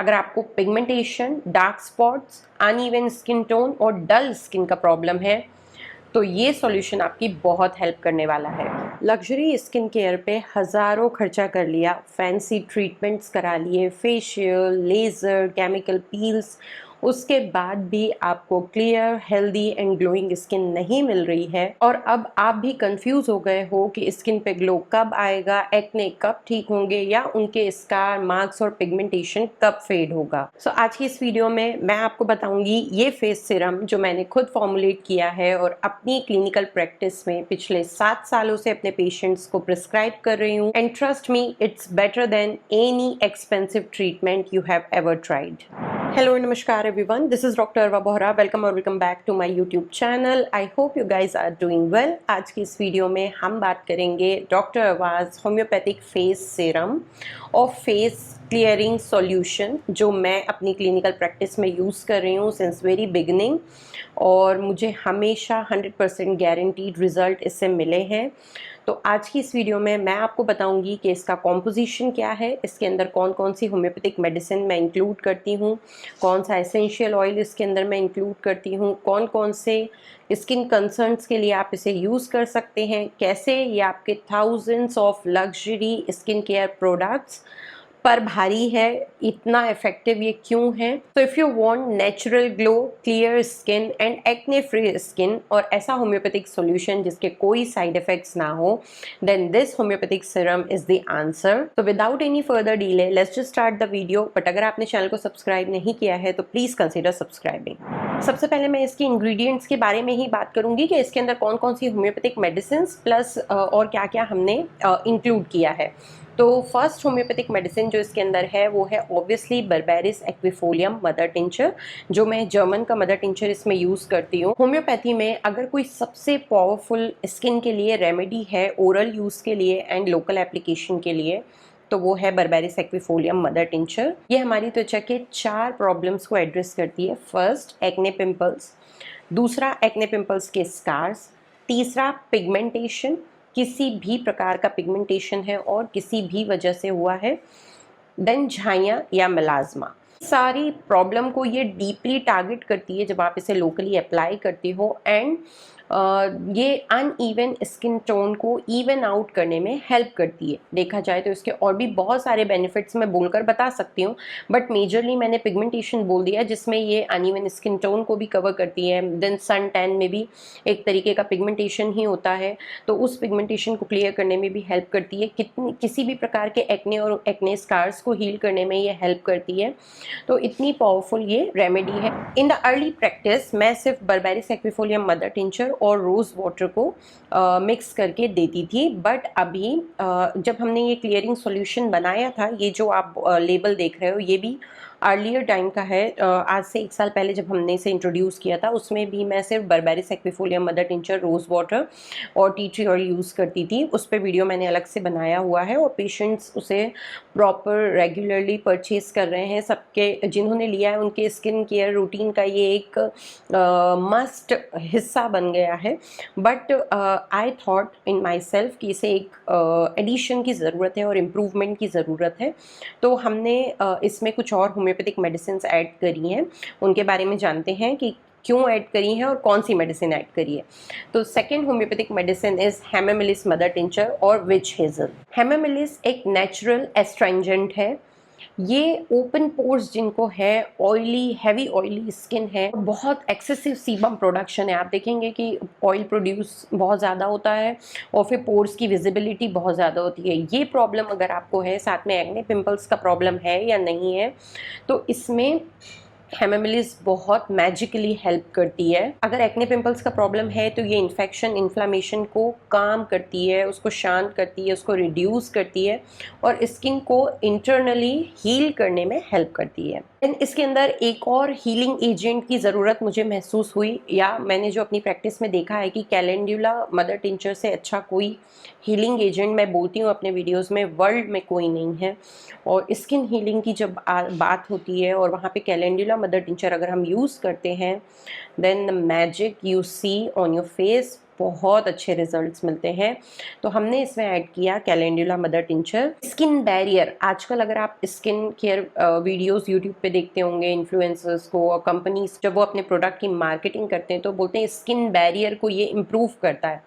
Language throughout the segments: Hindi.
अगर आपको pigmentation, dark spots, uneven skin tone और डल स्किन का प्रॉब्लम है तो ये सॉल्यूशन आपकी बहुत हेल्प करने वाला है। लग्जरी स्किन केयर पे हज़ारों खर्चा कर लिया, फैंसी ट्रीटमेंट्स करा लिए, फेशियल, लेज़र, केमिकल पील्स, उसके बाद भी आपको clear, healthy and glowing skin नहीं मिल रही है और अब आप भी कंफ्यूज हो गए हो कि स्किन पे ग्लो कब आएगा, एक्ने कब ठीक होंगे या उनके स्कार, मार्क्स और पिगमेंटेशन कब फेड होगा। सो आज की इस वीडियो में मैं आपको बताऊंगी ये फेस सीरम जो मैंने खुद फॉर्मुलेट किया है और अपनी क्लिनिकल प्रैक्टिस में पिछले 7 सालों से अपने पेशेंट्स को प्रिस्क्राइब कर रही हूँ and trust me it's better than any expensive treatment you have ever tried. Hello and namaskar everyone, this is Dr. Arwa Bohra. Welcome back to my YouTube channel. I hope you guys are doing well. आज की इस वीडियो में हम बात करेंगे doctor Arwaz homeopathic face serum और फेस क्लियरिंग सॉल्यूशन जो मैं अपनी क्लिनिकल प्रैक्टिस में यूज़ कर रही हूँ सिंस वेरी बिगिनिंग और मुझे हमेशा 100% गारंटीड रिजल्ट इससे मिले हैं। तो आज की इस वीडियो में मैं आपको बताऊंगी कि इसका कॉम्पोजिशन क्या है, इसके अंदर कौन कौन सी होम्योपैथिक मेडिसिन मैं इंक्लूड करती हूँ, कौन सा एसेंशियल ऑयल इसके अंदर मैं इंक्लूड करती हूँ, कौन कौन से स्किन कंसर्न्स के लिए आप इसे यूज़ कर सकते हैं, कैसे ये आपके thousands of luxury skin care products पर भारी है, इतना इफेक्टिव ये क्यों है। तो if you want natural glow, clear skin and acne free skin और ऐसा होम्योपैथिक सॉल्यूशन जिसके कोई साइड इफेक्ट्स ना हो, then this homeopathic serum is the answer. तो without any further delay let's just start the video. But अगर आपने चैनल को सब्सक्राइब नहीं किया है तो प्लीज़ कंसिडर सब्सक्राइबिंग। सबसे पहले मैं इसकी इंग्रेडिएंट्स के बारे में ही बात करूंगी कि इसके अंदर कौन कौन सी होम्योपैथिक मेडिसिन प्लस और क्या क्या हमने इंक्लूड किया है। तो फर्स्ट होम्योपैथिक मेडिसिन जो इसके अंदर है वो है obviously berberis aquifolium mother tincture, जो मैं जर्मन का मदर टिंचर इसमें यूज़ करती हूँ। होम्योपैथी में अगर कोई सबसे पावरफुल स्किन के लिए रेमेडी है ओरल यूज़ के लिए एंड लोकल एप्लीकेशन के लिए तो वो है बर्बेरिस एक्विफोलियम मदर टिंचर। ये हमारी त्वचा के 4 प्रॉब्लम्स को एड्रेस करती है। फर्स्ट एक्ने पिंपल्स, दूसरा एक्ने पिंपल्स के स्कार्स, तीसरा पिगमेंटेशन, किसी भी प्रकार का पिगमेंटेशन है और किसी भी वजह से हुआ है, देन झाइयाँ या मेलाज्मा। सारी प्रॉब्लम को ये डीपली टारगेट करती है जब आप इसे लोकली अप्लाई करती हो एंड ये अनइवन स्किन टोन को इवन आउट करने में हेल्प करती है। देखा जाए तो इसके और भी बहुत सारे बेनिफिट्स मैं बोलकर बता सकती हूँ बट मेजरली मैंने पिगमेंटेशन बोल दिया जिसमें ये अनइवन स्किन टोन को भी कवर करती है। देन सन टैन में भी एक तरीके का पिगमेंटेशन ही होता है तो उस पिगमेंटेशन को क्लियर करने में भी हेल्प करती है। किसी भी प्रकार के एक्ने और एक्ने स्कार्स को हील करने में ये हेल्प करती है। तो इतनी पावरफुल ये रेमेडी है। इन द अर्ली प्रैक्टिस मैं सिर्फ बर्बेरिस एक्विफोलियम मदर टिंचर और रोज़ वाटर को मिक्स करके देती थी बट अभी जब हमने ये क्लियरिंग सॉल्यूशन बनाया था, ये जो आप लेबल देख रहे हो ये भी अर्लियर टाइम का है। आज से 1 साल पहले जब हमने इसे इंट्रोड्यूस किया था उसमें भी मैं सिर्फ berberis aquifolium mother tincture, rose water और टी ट्री ऑयल यूज़ करती थी। उस पर वीडियो मैंने अलग से बनाया हुआ है और पेशेंट्स उसे प्रॉपर रेगुलरली परचेज कर रहे हैं। सबके जिन्होंने लिया है उनके स्किन केयर रूटीन का ये एक मस्ट हिस्सा बन गया है। But I thought in my self कि इसे एक एडिशन की ज़रूरत है और इम्प्रूवमेंट की ज़रूरत है। तो हमने इसमें कुछ और होम्योपैथिक मेडिसिन ऐड करी हैं, उनके बारे में जानते हैं कि क्यों ऐड करी है और कौन सी मेडिसिन ऐड करी है। तो second homeopathic medicine is hamamelis mother tincture or witch hazel. हेमामिलिस एक नेचुरल एस्ट्रेंजेंट है। ये ओपन पोर्स जिनको है, ऑयली हैवी ऑयली स्किन है, बहुत एक्सेसिव सीबम प्रोडक्शन है, आप देखेंगे कि ऑयल प्रोड्यूस बहुत ज़्यादा होता है और फिर पोर्स की विजिबिलिटी बहुत ज़्यादा होती है। ये प्रॉब्लम अगर आपको है, साथ में एक्ने पिंपल्स का प्रॉब्लम है या नहीं है, तो इसमें हेमामिलिस बहुत मैजिकली हेल्प करती है। अगर एक्ने पिंपल्स का प्रॉब्लम है तो ये इन्फेक्शन, इन्फ्लामेशन को काम करती है, उसको शांत करती है, उसको रिड्यूस करती है और स्किन को इंटरनली हील करने में हेल्प करती है। इसके अंदर एक और हीलिंग एजेंट की ज़रूरत मुझे महसूस हुई या मैंने जो अपनी प्रैक्टिस में देखा है कि कैलेंडुला मदर टिंचर से अच्छा कोई हीलिंग एजेंट, मैं बोलती हूँ अपने वीडियोस में, वर्ल्ड में कोई नहीं है। और स्किन हीलिंग की जब बात होती है और वहाँ पे कैलेंडुला मदर टिंचर अगर हम यूज़ करते हैं, then the magic you see on your face बहुत अच्छे रिजल्ट्स मिलते हैं। तो हमने इसमें ऐड किया calendula mother tincture. Skin barrier, आजकल अगर आप स्किन केयर वीडियोस यूट्यूब पे देखते होंगे इन्फ्लुएंसर्स को और कंपनीज, जब वो अपने प्रोडक्ट की मार्केटिंग करते हैं तो बोलते हैं स्किन बैरियर को ये इम्प्रूव करता है।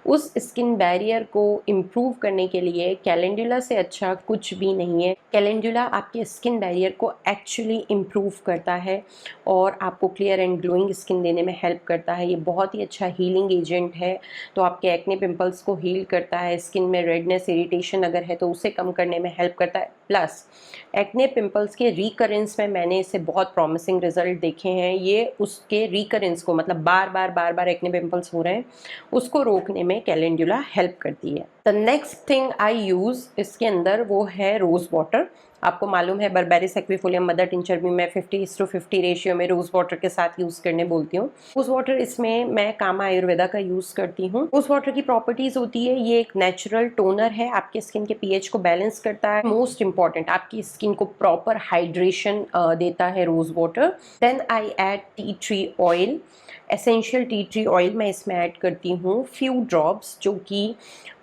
उस स्किन बैरियर को इम्प्रूव करने के लिए कैलेंडुला से अच्छा कुछ भी नहीं है। कैलेंडुला आपके स्किन बैरियर को एक्चुअली इम्प्रूव करता है और आपको क्लियर एंड ग्लोइंग स्किन देने में हेल्प करता है। ये बहुत ही अच्छा हीलिंग एजेंट है। तो आपके एक्ने पिंपल्स को हील करता है, स्किन में रेडनेस इरिटेशन अगर है तो उसे कम करने में हेल्प करता है। प्लस एक्ने पिंपल्स के रिकरेंस में मैंने इससे बहुत प्रॉमिसिंग रिजल्ट देखे हैं। ये उसके रिकरेंस को, मतलब बार बार एक्ने पिंपल्स हो रहे हैं, उसको रोकने में कैलेंडुला हेल्प करती है। The next thing I use इसके अंदर वो है रोज़ वाटर। आपको मालूम है बर्बेरिस एक्विफोलियम मदर टिंचर भी मैं 50:50 रेशियो में रोज़ वाटर के साथ यूज़ करने बोलती हूँ। रोज़ वाटर इसमें मैं कामा आयुर्वेदा का यूज़ करती हूँ। रोज़ वाटर की प्रॉपर्टीज़ होती है, ये एक नेचुरल टोनर है, आपके स्किन के पीएच को बैलेंस करता है। मोस्ट इंपॉर्टेंट, आपकी स्किन को प्रॉपर हाइड्रेशन देता है rose water. Then I add tea tree oil, essential tea tree oil मैं इसमें ऐड करती हूँ फ्यू ड्रॉप्स, जो कि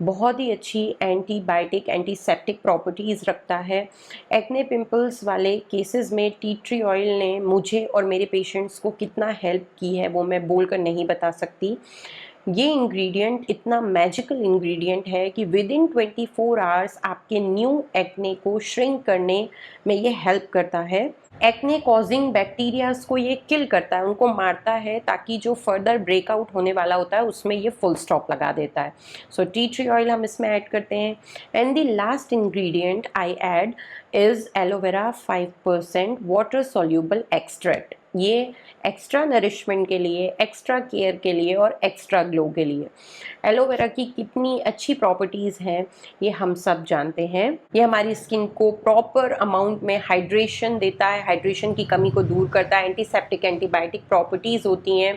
बहुत ही अच्छी एंटीबायोटिक एंटीसेप्टिक प्रॉपर्टीज़ रखता है। एक्ने पिंपल्स वाले केसेस में टी ट्री ऑयल ने मुझे और मेरे पेशेंट्स को कितना हेल्प की है वो मैं बोलकर नहीं बता सकती। ये इंग्रेडिएंट इतना मैजिकल इंग्रेडिएंट है कि विद इन 24 आवर्स आपके न्यू एक्ने को श्रिंक करने में ये हेल्प करता है। एक्ने कॉजिंग बैक्टीरियाज को ये किल करता है, उनको मारता है, ताकि जो फर्दर ब्रेकआउट होने वाला होता है उसमें ये फुल स्टॉप लगा देता है। सो टी ट्री ऑयल हम इसमें ऐड करते हैं। And the last ingredient I add is aloe vera 5% water soluble extract. ये एक्स्ट्रा नरिशमेंट के लिए, एक्स्ट्रा केयर के लिए और एक्स्ट्रा ग्लो के लिए। एलोवेरा की कितनी अच्छी प्रॉपर्टीज़ हैं ये हम सब जानते हैं। ये हमारी स्किन को प्रॉपर अमाउंट में हाइड्रेशन देता है, हाइड्रेशन की कमी को दूर करता है, एंटीसेप्टिक एंटीबायोटिक प्रॉपर्टीज़ होती हैं,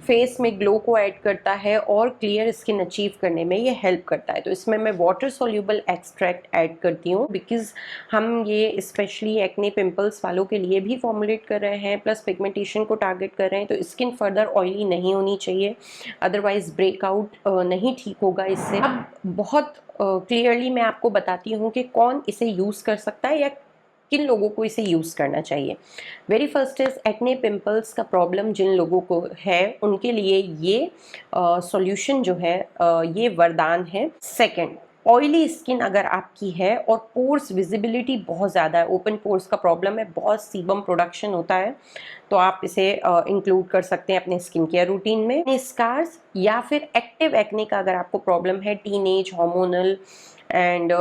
फेस में ग्लो को ऐड करता है और क्लियर स्किन अचीव करने में ये हेल्प करता है। तो इसमें मैं वाटर सोल्यूबल एक्सट्रैक्ट ऐड करती हूँ, बिकॉज हम ये स्पेशली एक्ने पिंपल्स वालों के लिए भी फॉर्मुलेट कर रहे हैं, प्लस पिगमेंटेशन को टारगेट कर रहे हैं। तो स्किन फर्दर ऑयली नहीं होनी चाहिए, अदरवाइज ब्रेकआउट नहीं ठीक होगा इससे। अब बहुत क्लियरली मैं आपको बताती हूँ कि कौन इसे यूज़ कर सकता है या किन लोगों को इसे यूज़ करना चाहिए। Very first is acne pimples का प्रॉब्लम जिन लोगों को है उनके लिए ये सॉल्यूशन जो है ये वरदान है। सेकंड, ऑयली स्किन अगर आपकी है और पोर्स विजिबिलिटी बहुत ज़्यादा है, ओपन पोर्स का प्रॉब्लम है, बहुत सीबम प्रोडक्शन होता है, तो आप इसे इंक्लूड कर सकते हैं अपने स्किन केयर रूटीन में। स्कार्स या फिर एक्टिव एक्ने का अगर आपको प्रॉब्लम है, teenage, hormonal and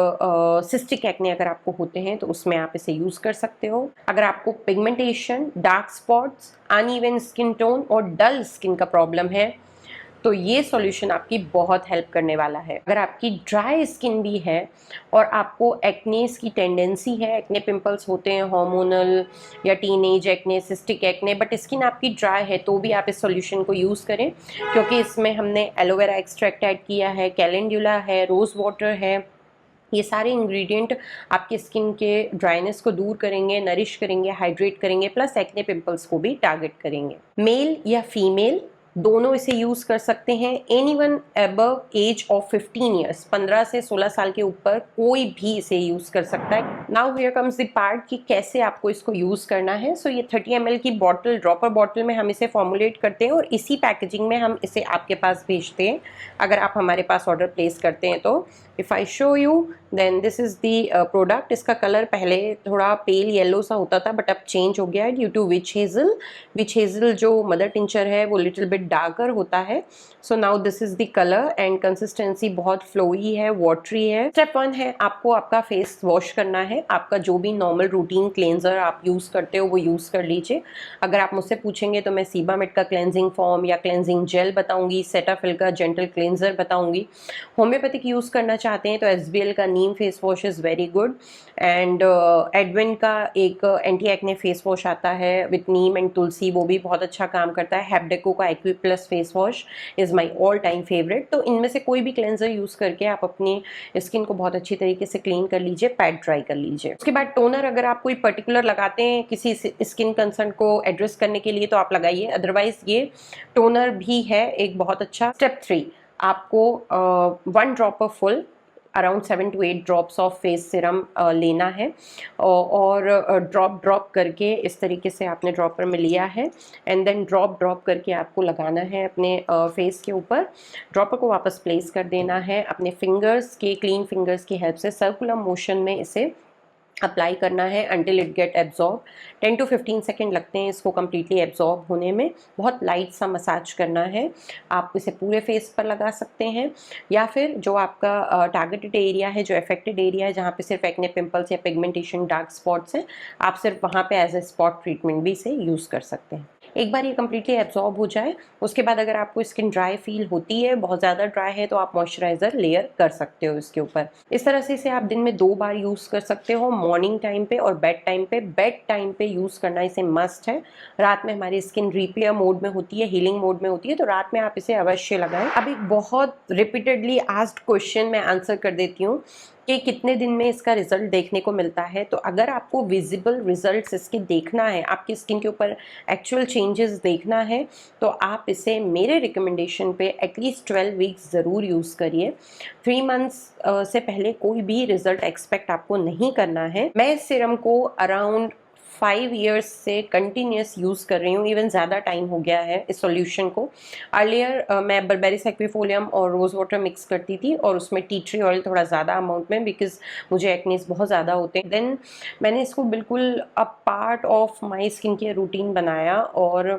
cystic acne अगर आपको होते हैं तो उसमें आप इसे यूज़ कर सकते हो। अगर आपको pigmentation, dark spots, uneven skin tone और डल स्किन का प्रॉब्लम है तो ये सॉल्यूशन आपकी बहुत हेल्प करने वाला है। अगर आपकी ड्राई स्किन भी है और आपको एक्नेस की टेंडेंसी है, एक्ने पिंपल्स होते हैं हार्मोनल या teenage acne, cystic acne, but skin आपकी ड्राई है, तो भी आप इस सॉल्यूशन को यूज़ करें, क्योंकि इसमें हमने एलोवेरा एक्सट्रैक्ट ऐड किया है, कैलेंडुला है, रोज़ वाटर है। ये सारे इंग्रेडिएंट आपके स्किन के ड्राइनेस को दूर करेंगे, नरिश करेंगे, हाइड्रेट करेंगे, प्लस एक्ने पिंपल्स को भी टारगेट करेंगे। मेल या फीमेल दोनों इसे यूज़ कर सकते हैं। Anyone above age of 15 years, 15 से 16 साल के ऊपर कोई भी इसे यूज़ कर सकता है। Now here comes the part कि कैसे आपको इसको यूज़ करना है। सो ये 30 ml की बॉटल, ड्रॉपर बॉटल में हम इसे फॉर्मुलेट करते हैं और इसी पैकेजिंग में हम इसे आपके पास भेजते हैं अगर आप हमारे पास ऑर्डर प्लेस करते हैं तो। If I show you then this is the product. इसका कलर पहले थोड़ा पेल येलो सा होता था बट अब चेंज हो गया है due to witch hazel. Witch hazel जो मदर टिंचर है वो लिटिल बिट डार्कर होता है। So now this is the colour and consistency बहुत फ्लोई है, वाटरी है। स्टेप 1 है, आपको आपका फेस वॉश करना है। आपका जो भी नॉर्मल रूटीन क्लेंजर आप यूज़ करते हो वो यूज़ कर लीजिए। अगर आप मुझसे पूछेंगे तो मैं सीबामेड का क्लेंजिंग फॉर्म या क्लेंजिंग जेल बताऊंगी, सेटाफिल का जेंटल क्लेंजर बताऊंगी। होम्योपैथिक यूज़ करना चाहते हैं तो एसबीएल का neem face wash is very good and एडविन का एक एंटी एक्ने फेस वॉश आता है विथ नीम एंड तुलसी, वो भी बहुत अच्छा काम करता है। हैप्डेको का equi plus face wash is my all time favourite. तो इनमें से कोई भी क्लेंजर यूज़ करके आप अपनी स्किन को बहुत अच्छी तरीके से क्लीन कर लीजिए, पैड ड्राई कर लीजिए। उसके बाद टोनर अगर आप कोई पर्टिकुलर लगाते हैं किसी स्किन कंसर्न को एड्रेस करने के लिए तो आप लगाइए, अदरवाइज ये टोनर भी है एक बहुत अच्छा। स्टेप 3, आपको 1 dropper full around 7 to 8 drops of face serum लेना है और ड्रॉप करके इस तरीके से आपने ड्रॉपर में लिया है एंड देन ड्रॉप करके आपको लगाना है अपने फेस के ऊपर। ड्रॉपर को वापस प्लेस कर देना है, अपने फिंगर्स के क्लीन फिंगर्स की हेल्प से सर्कुलर मोशन में इसे अप्लाई करना है until it get absorb. 10 to 15 second लगते हैं इसको कम्प्लीटली एब्जॉर्ब होने में। बहुत लाइट सा मसाज करना है। आप इसे पूरे फेस पर लगा सकते हैं या फिर जो आपका टारगेटेड एरिया है, जो अफेक्टेड एरिया है, जहाँ पे सिर्फ एक्ने पिंपल्स या पिगमेंटेशन डार्क स्पॉट्स हैं, आप सिर्फ वहाँ पे एज ए स्पॉट ट्रीटमेंट भी इसे यूज़ कर सकते हैं। एक बार ये कम्प्लीटली एब्जॉर्ब हो जाए उसके बाद अगर आपको स्किन ड्राई फील होती है, बहुत ज़्यादा ड्राई है, तो आप मॉइस्चराइज़र लेयर कर सकते हो इसके ऊपर। इस तरह से इसे आप दिन में 2 बार यूज़ कर सकते हो, मॉर्निंग टाइम पे और बेड टाइम पे। बेड टाइम पे यूज़ करना इसे मस्ट है। रात में हमारी स्किन रिपेयर मोड में होती है, हीलिंग मोड में होती है, तो रात में आप इसे अवश्य लगाएं। अब एक बहुत रिपीटेडली आस्क्ड क्वेश्चन मैं आंसर कर देती हूँ कि कितने दिन में इसका रिजल्ट देखने को मिलता है। तो अगर आपको विजिबल रिजल्ट्स इसके देखना है, आपकी स्किन के ऊपर एक्चुअल चेंजेस देखना है, तो आप इसे मेरे रिकमेंडेशन पे एटलीस्ट 12 वीक्स ज़रूर यूज़ करिए। 3 मंथ्स से पहले कोई भी रिजल्ट एक्सपेक्ट आपको नहीं करना है। मैं इस सीरम को अराउंड 5 ईयर्स से कंटिन्यूस यूज़ कर रही हूँ, इवन ज़्यादा टाइम हो गया है इस सॉल्यूशन को। अर्लियर मैं बर्बेरिस एक्विफोलियम और रोज़ वाटर मिक्स करती थी और उसमें टी ट्री ऑयल थोड़ा ज़्यादा अमाउंट में, बिकॉज मुझे एक्नेस बहुत ज़्यादा होते हैं। देन मैंने इसको बिल्कुल a part of my skin care routine बनाया और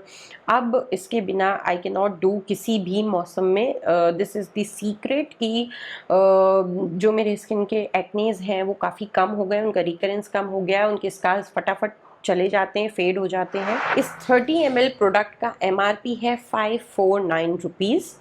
अब इसके बिना आई कैन नॉट डू किसी भी मौसम में। दिस इज़ द सीक्रेट कि जो मेरे स्किन के एक्नेस हैं वो काफ़ी कम हो गए, उनका रिकरेंस कम हो गया, उनके स्कार्स फटाफट चले जाते हैं, फेड हो जाते हैं। इस 30 ml प्रोडक्ट का MRP है 549 रुपीज़।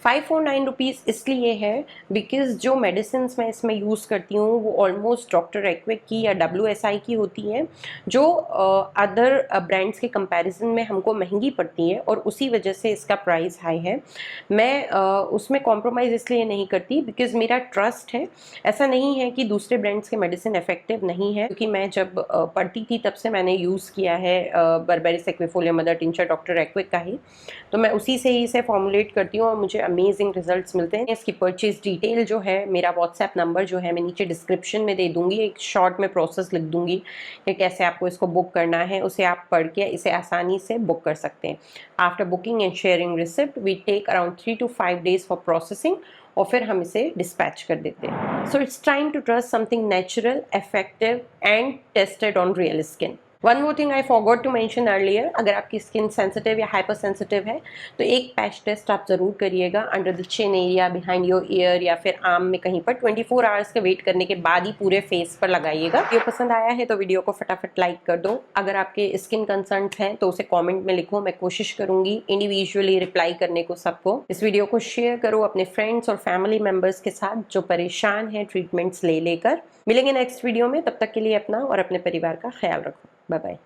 549 रुपीज़ इसलिए है बिकॉज जो मेडिसिन मैं इसमें यूज़ करती हूँ वो ऑलमोस्ट डॉक्टर एक्विक की या WSI की होती हैं, जो अदर ब्रांड्स के कंपैरिजन में हमको महंगी पड़ती है और उसी वजह से इसका प्राइस हाई है। मैं उसमें कॉम्प्रोमाइज़ इसलिए नहीं करती बिकॉज मेरा ट्रस्ट है। ऐसा नहीं है कि दूसरे ब्रांड्स के मेडिसिन इफेक्टिव नहीं है, क्योंकि मैं जब पढ़ती थी तब से मैंने यूज़ किया है berberis aquifolium mother tincture doctor एक्विक का ही, तो मैं उसी से ही इसे फॉर्मुलेट करती हूँ और मुझे अमेजिंग रिजल्ट्स मिलते हैं। इसकी परचेज डिटेल जो है, मेरा व्हाट्सएप नंबर जो है मैं नीचे डिस्क्रिप्शन में दे दूंगी, एक शॉर्ट में प्रोसेस लिख दूंगी कि कैसे आपको इसको बुक करना है, उसे आप पढ़ के इसे आसानी से बुक कर सकते हैं। After booking and sharing receipt we take around 3 to 5 days for processing और फिर हम इसे डिस्पैच कर देते हैं। So it's time to trust something natural, effective and tested on real skin. One more thing I forgot to mention earlier, अगर आपकी स्किन सेंसिटिव या हाइपर सेंसिटिव है तो एक पैच टेस्ट आप ज़रूर करिएगा under the chin area, behind your ear या फिर आर्म में कहीं पर। 24 आवर्स के वेट करने के बाद ही पूरे फेस पर लगाइएगा। वीडियो पसंद आया है तो वीडियो को फटाफट लाइक कर दो। अगर आपके स्किन कंसर्न हैं तो उसे कॉमेंट में लिखो, मैं कोशिश करूंगी इंडिविजुअली रिप्लाई करने को सबको। इस वीडियो को शेयर करो अपने फ्रेंड्स और फैमिली मेम्बर्स के साथ जो परेशान हैं ट्रीटमेंट्स ले लेकर। मिलेंगे नेक्स्ट वीडियो में, तब तक के लिए अपना और अपने परिवार का ख्याल रखो। Bye bye.